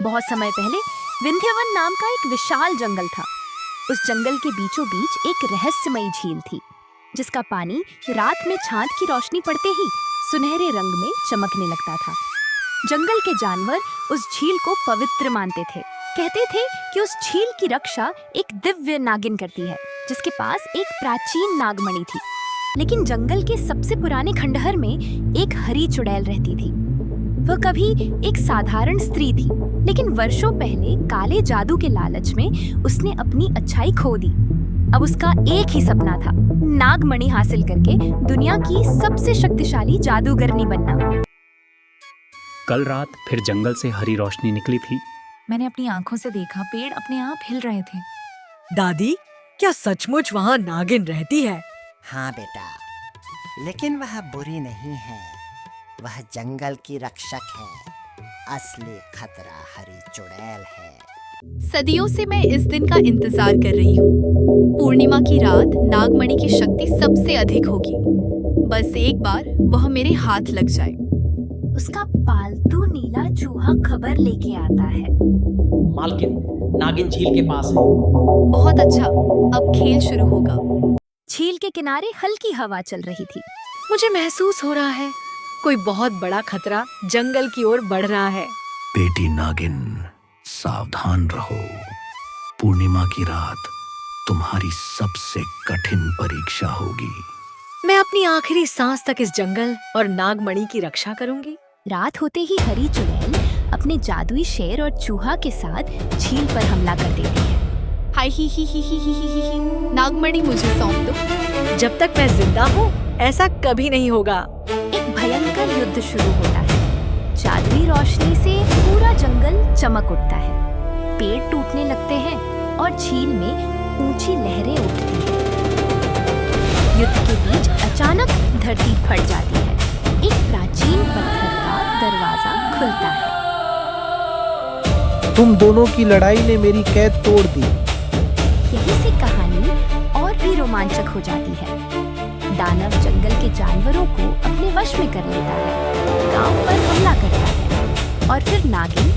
बहुत समय पहले विंध्यवन नाम का एक विशाल जंगल था। उस जंगल के बीचों बीच एक रहस्यमयी झील थी, जिसका पानी रात में चांद की रोशनी पड़ते ही सुनहरे रंग में चमकने लगता था। जंगल के जानवर उस झील को पवित्र मानते थे। कहते थे कि उस झील की रक्षा एक दिव्य नागिन करती है, जिसके पास एक प्राचीन नागमणि थी। लेकिन जंगल के सबसे पुराने खंडहर में एक हरी चुड़ैल रहती थी। वह कभी एक साधारण स्त्री थी, लेकिन वर्षों पहले काले जादू के लालच में उसने अपनी अच्छाई खो दी। अब उसका एक ही सपना था, नागमणि हासिल करके दुनिया की सबसे शक्तिशाली जादूगरनी बनना। कल रात फिर जंगल से हरी रोशनी निकली थी। मैंने अपनी आंखों से देखा, पेड़ अपने आप हिल रहे थे। दादी, क्या सचमुच वहाँ नागिन रहती है? हाँ बेटा, लेकिन वह बुरी नहीं है। वह जंगल की रक्षक है। असली खतरा हरी चुड़ैल है। सदियों से मैं इस दिन का इंतजार कर रही हूँ। पूर्णिमा की रात नागमणि की शक्ति सबसे अधिक होगी। बस एक बार वह मेरे हाथ लग जाए। उसका पालतू नीला चूहा खबर लेके आता है। मालकिन, नागिन झील के पास है। बहुत अच्छा, अब खेल शुरू होगा। झील के किनारे हल्की हवा चल रही थी। मुझे महसूस हो रहा है कोई बहुत बड़ा खतरा जंगल की ओर बढ़ रहा है। बेटी नागिन, सावधान रहो। पूर्णिमा की रात तुम्हारी सबसे कठिन परीक्षा होगी। मैं अपनी आखिरी सांस तक इस जंगल और नागमणि की रक्षा करूंगी। रात होते ही हरी चुड़ैल अपने जादुई शेर और चूहा के साथ झील पर हमला कर देती है। हाय ही, नागमणि मुझे सौंप दो। जब तक मैं जिंदा हूँ ऐसा कभी नहीं होगा। एक भयंकर युद्ध शुरू होता है। जादुई रोशनी से पूरा जंगल चमक उठता है। पेड़ टूटने लगते हैं और झील में ऊंची लहरें उठती हैं। युद्ध के बीच अचानक धरती फट जाती है। एक प्राचीन पत्थर का दरवाजा खुलता है। तुम दोनों की लड़ाई ने मेरी कैद तोड़ दी। यहीं से कहानी और भी रोमांचक हो जाती है। दानव जंगल के जानवरों को अपने वश में कर लेता है, गांव पर हमला करता है और फिर नागिन